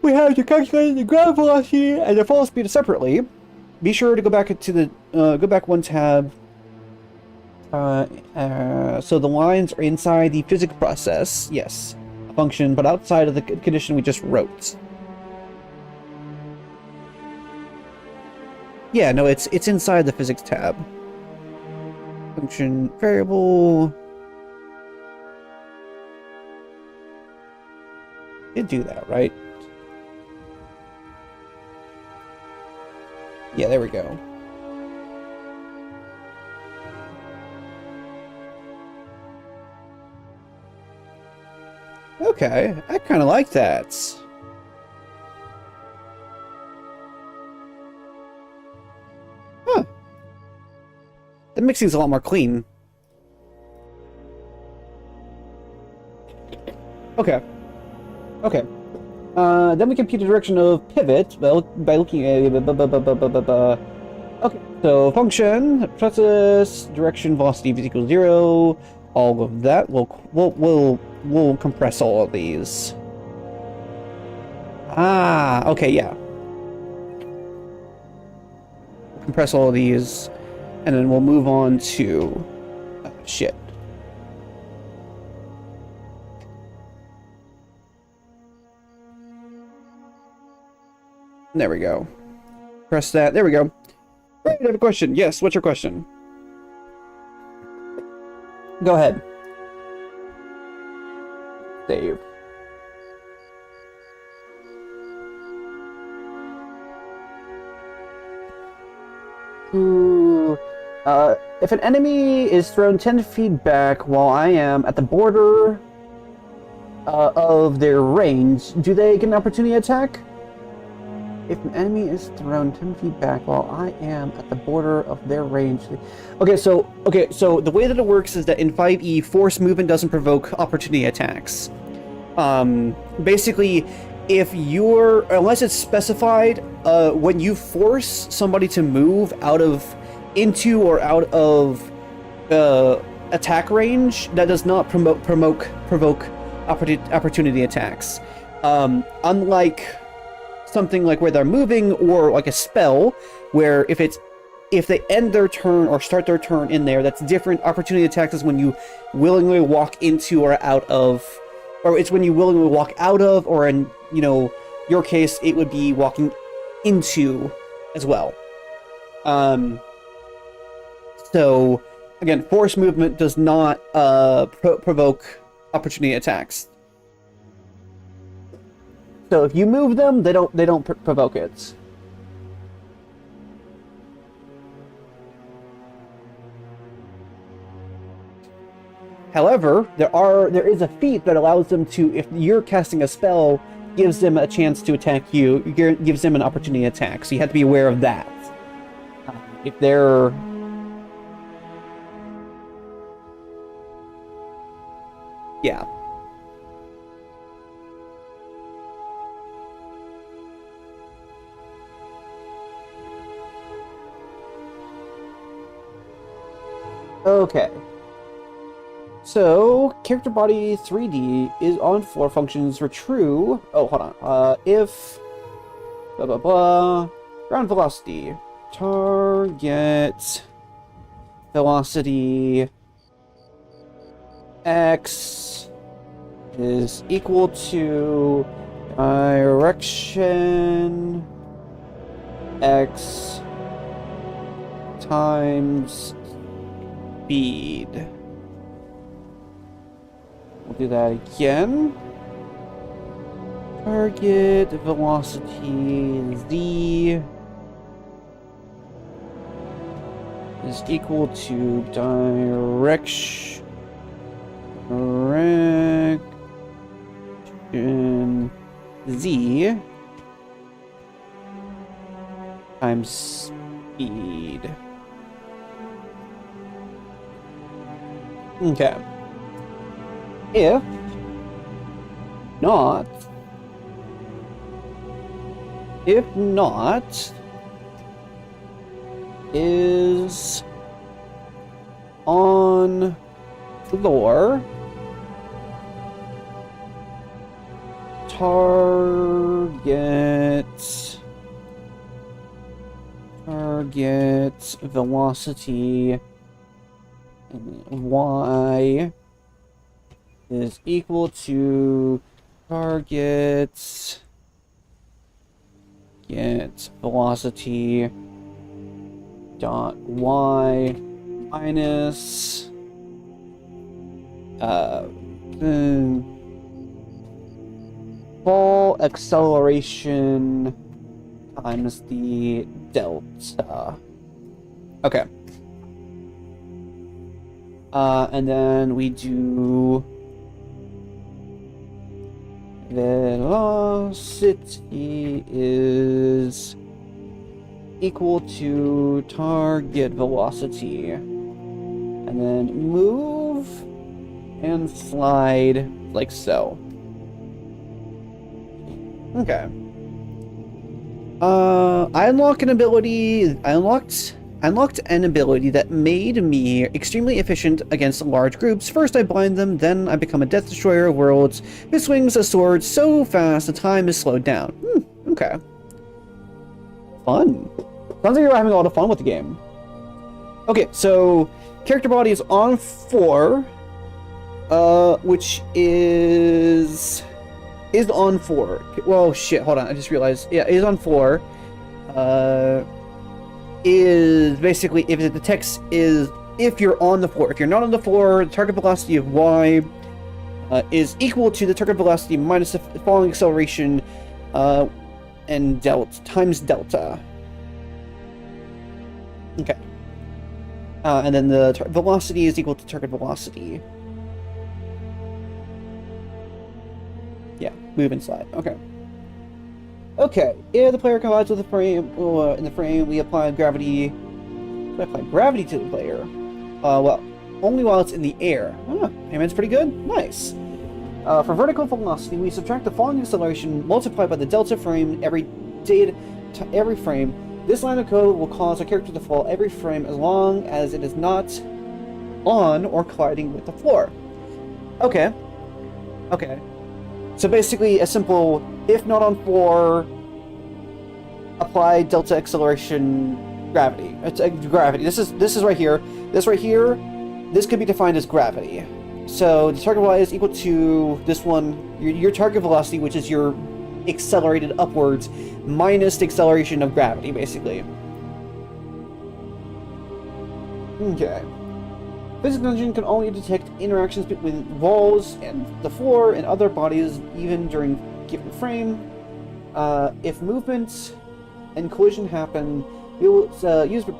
We have to calculate the ground velocity and the fall speed separately. Be sure to go back to the go back one tab. So the lines are inside the physics process. Yes, a function, but outside of the condition we just wrote. Yeah, no, it's inside the physics tab. Function variable. Did do that, right? Yeah, there we go. Okay, I kind of like that. Huh. That makes things a lot more clean. Okay. Okay. Then we compute the direction of pivot by looking at... Okay, so function, process, direction, velocity is equal to 0. All of that. We'll compress all of these. Ah, okay, yeah. Compress all of these, and then we'll move on to... shit. There we go. Press that. There we go. Right, I have a question. Yes, what's your question? Go ahead. Save. Ooh. If an enemy is thrown 10 feet back while I am at the border of their range, do they get an opportunity attack? If an enemy is thrown 10 feet back while I am at the border of their range... Okay, so the way that it works is that in 5e, force movement doesn't provoke opportunity attacks. Basically, if you're... Unless it's specified, when you force somebody to move into or out of attack range, that does not provoke opportunity attacks. Unlike something like where they're moving, or like a spell, where if they end their turn or start their turn in there, that's different. Opportunity attacks is when you willingly walk into or out of, or it's when you willingly walk out of, or in, you know, your case, it would be walking into as well. So again, force movement does not provoke opportunity attacks. So if you move them, they don't provoke it. However, there is a feat that allows them to, if you're casting a spell, gives them a chance to attack you, gives them an opportunity attack. So you have to be aware of that. If they're... Yeah. Okay. So, character body 3D is on floor functions for true. Oh, hold on. If blah blah blah, ground velocity, target velocity x is equal to direction x times speed. We'll do that again. Target velocity z is equal to direction z times speed. Okay. If not is on floor, target velocity y is equal to target velocity dot y minus fall acceleration times the delta. Okay. And then we do velocity is equal to target velocity, and then move and slide like so. Okay. I unlocked an ability that made me extremely efficient against large groups. First I blind them, then I become a Death Destroyer of worlds who swings a sword so fast the time is slowed down. Okay. Fun. Sounds like you're having a lot of fun with the game. Okay, so character body is on 4, which is on 4. Well, shit, hold on, I just realized. Yeah, is on 4. Is basically, if the text is, if you're on the floor. If you're not on the floor, the target velocity of y is equal to the target velocity minus the falling acceleration and delta times delta. Okay. And then the velocity is equal to target velocity. Yeah, move and slide. Okay. Okay. If the player collides with a frame, in the frame, we apply gravity. We apply gravity to the player. Well, only while it's in the air. Payment's pretty good. Nice. For vertical velocity, we subtract the falling acceleration multiplied by the delta frame every frame. This line of code will cause a character to fall every frame as long as it is not on or colliding with the floor. Okay. Okay. So basically, a simple, if not on floor, apply delta acceleration gravity. It's gravity. This is right here. This right here, this could be defined as gravity. So the target velocity is equal to this one, your target velocity, which is your accelerated upwards, minus the acceleration of gravity, basically. Okay. Physics engine can only detect interactions between walls and the floor and other bodies, even during given frame. If movement and collision happen, we will use the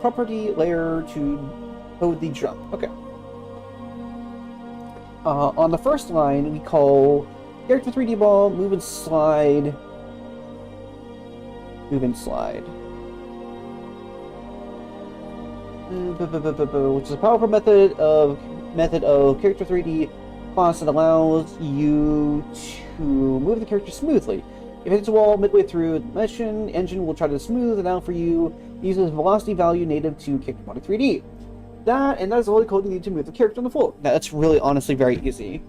property layer to code the jump. Okay. On the first line, we call character 3D ball, move and slide. Move and slide. Which is a powerful method of character 3D class that allows you to move the character smoothly. If it hits a wall midway through the mission, engine will try to smooth it out for you. It uses velocity value native to character body 3D. That is all the code you need to move the character on the floor. Now, that's really, honestly, very easy.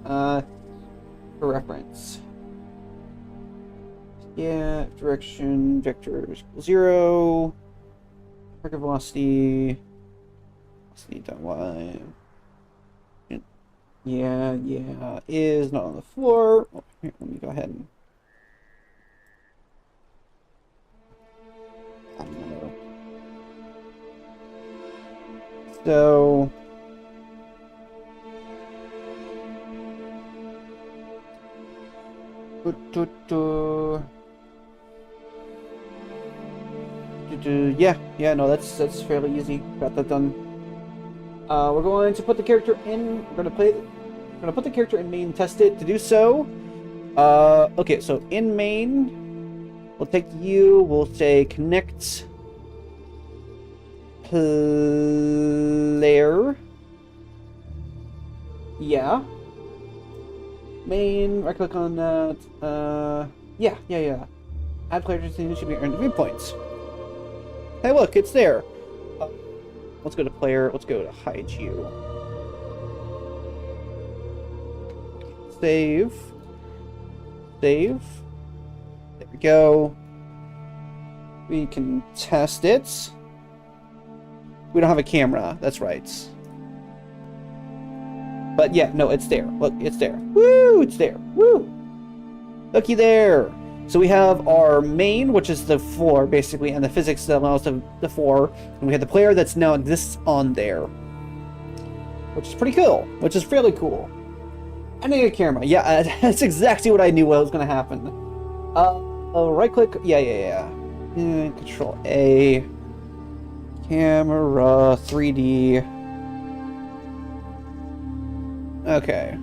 For reference. Yeah, direction, vector equals 0. Target velocity. Velocity.y. Yeah, is not on the floor. Oh, here, let me go ahead and. I don't know. So. Yeah, no, that's fairly easy. Got that done. We're going to put the character in. We're gonna put the character in main, test it. To do so, okay, so in main, we'll take you. We'll say connect player. Yeah. Main. Right click on that. Yeah. Add player to the should be earned viewpoints. Hey, look, it's there. Let's go to player. Let's go to hide you. Save. There we go. We can test it. We don't have a camera. That's right. But yeah, no, it's there. Look, it's there. Woo! It's there. Woo! Looky there. So we have our main, which is the floor, basically, and the physics that allows the floor. And we have the player that's now exists on there. Which is pretty cool. Which is fairly cool. I need a camera. Yeah, that's exactly what I knew what was going to happen. Right click. Yeah. Control A. Camera 3D. Okay.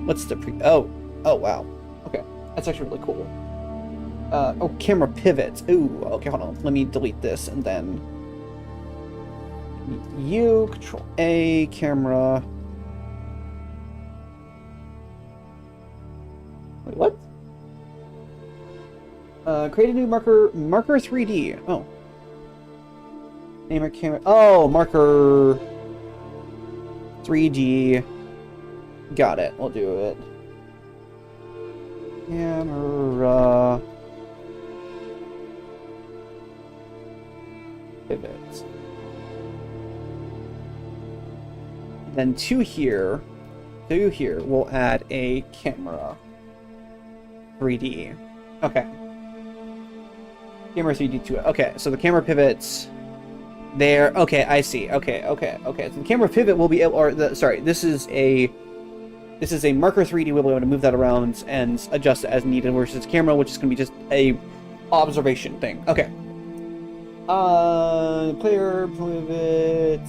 What's the Oh, wow. Okay. That's actually really cool. Oh, camera pivots. Ooh, okay, hold on. Let me delete this and then U, Control A, camera. Wait, what? Create a new marker 3D. Oh. Name our camera. Oh, marker 3D. Got it. We'll do it. Camera pivot. Then to here, we'll add a camera 3D. Okay. Camera 3D to it. Okay, so the camera pivots there. Okay, I see. Okay. So the camera pivot will be able, this is a marker 3D. We'll be able to move that around and adjust it as needed, versus camera, which is going to be just a observation thing. Okay. Player pivot.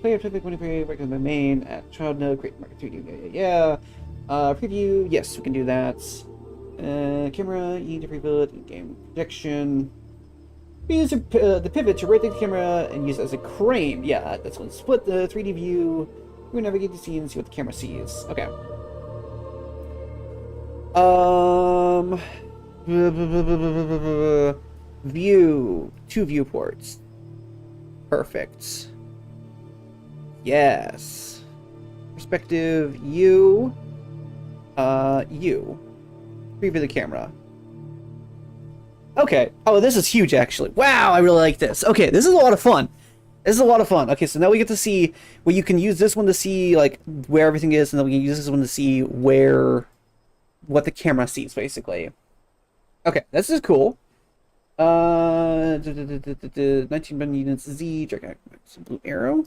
Player pivot when you recommend the main at child node, create marker 3D. Yeah. Preview. Yes, we can do that. Camera, you need to pivot in game projection. We use the pivot to rotate the camera and use it as a crane. Yeah, that's going to split the 3D view. We navigate the scene and see what the camera sees. Okay. View. 2 viewports. Perfect. Yes. Perspective, you. You. Preview the camera. Okay. Oh, this is huge, actually. Wow, I really like this. Okay, this is a lot of fun. Okay, so now we get to see, well, you can use this one to see, like, where everything is, and then we can use this one to see what the camera sees, basically. Okay, this is cool. 19 button units Z, check out some blue arrow.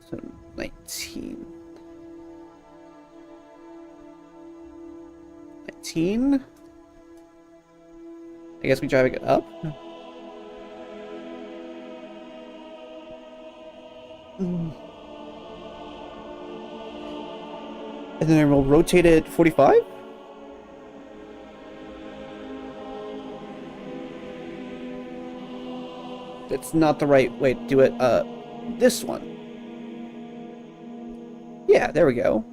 So, 19. 19. I guess we drive it up. And then we'll rotate it 45? That's not the right way to do it. This one. Yeah, there we go.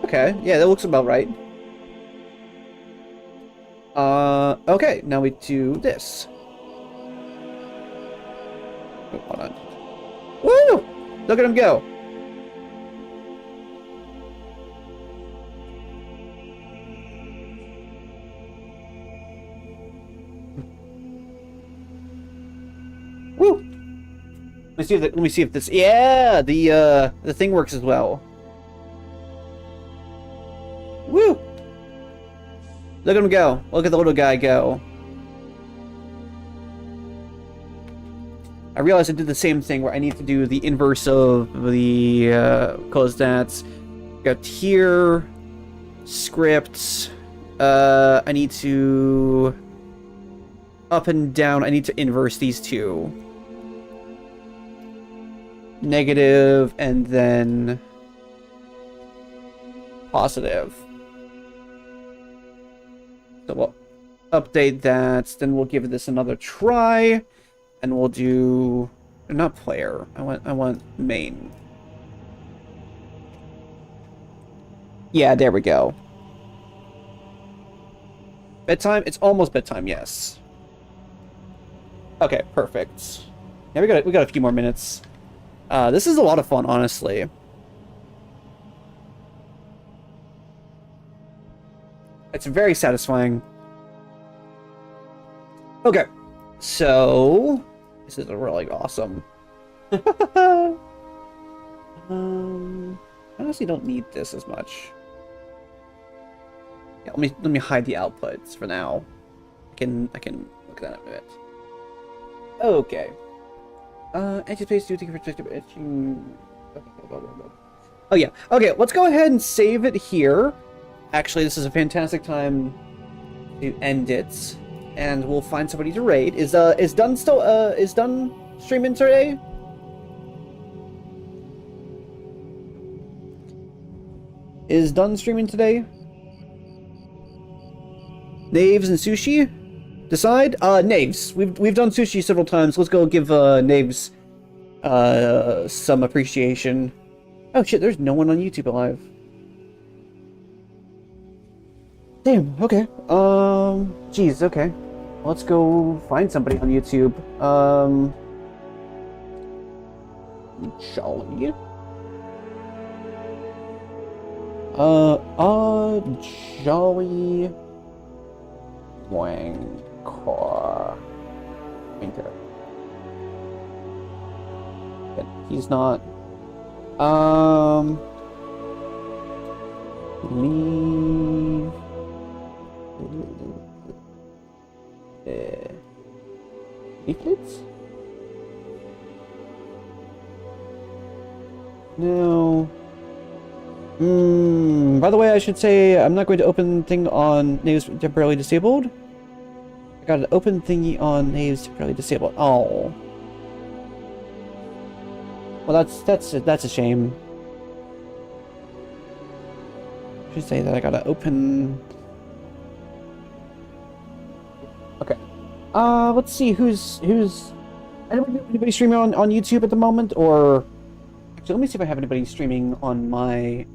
Okay, yeah, that looks about right. Okay, now we do this. Oh, hold on. Woo! Look at him go! Woo! Let me see if this. Yeah, the thing works as well. Woo! Look at him go. Look at the little guy go. I realized I did the same thing where I need to do the inverse of the, because that's got here, scripts, I need to, up and down, I need to inverse these two. Negative, and then positive. So we'll update that, then we'll give this another try, and we'll do, not player, I want main. Yeah, there we go. Bedtime? It's almost bedtime, yes. Okay, perfect. Yeah, we got a few more minutes. This is a lot of fun, honestly. It's very satisfying. Okay, so this is really awesome. I honestly don't need this as much. Yeah, let me hide the outputs for now. I can look at that in a bit. Okay. Anti-space do perspective etching. Oh yeah. Okay, let's go ahead and save it here. Actually, this is a fantastic time to end it, and we'll find somebody to raid. Is Dun streaming today? Is Dun streaming today? Naves and Sushi? decide. Naves. We've done sushi several times. Let's go give Naves some appreciation. Oh shit, there's no one on YouTube alive. Damn, okay. Geez, okay. Let's go find somebody on YouTube. Jolly. Jolly Wangcar. Winker. But he's not. Leave. Leaflets? No. By the way, I should say I'm not going to open thing on Naves temporarily disabled. I got an open thingy on Naves temporarily disabled. Oh. Well, that's a shame. I should say that I got an open. Okay. Let's see who's anybody streaming on YouTube at the moment, or actually let me see if I have anybody streaming on my.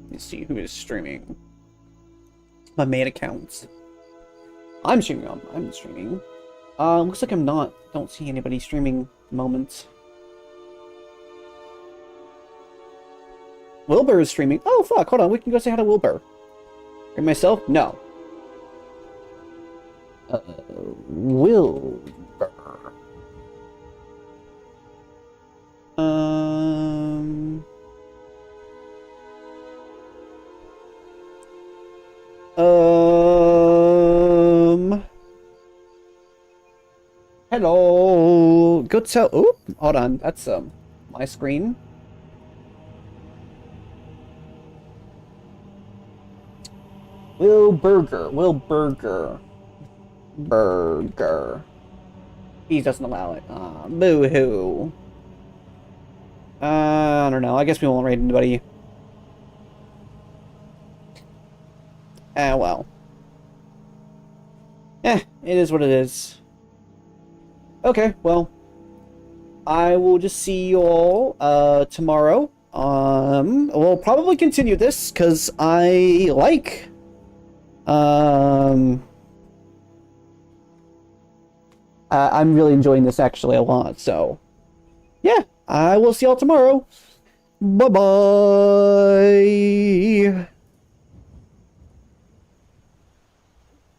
Let me see who is streaming. My main accounts. I'm streaming. Looks like I'm not. Don't see anybody streaming at the moment. Wilbur is streaming. Oh fuck! Hold on, we can go say hi to Wilbur. And myself? No. Wilbur. Hello. Go tell. Oop. Hold on. That's my screen. Wilburger. Burger. He doesn't allow it. Boo-hoo. I don't know. I guess we won't raid anybody. Well. It is what it is. Okay, well. I will just see you all, tomorrow. We'll probably continue this, because I like... I'm really enjoying this actually a lot, so yeah, I will see y'all tomorrow. Bye-bye.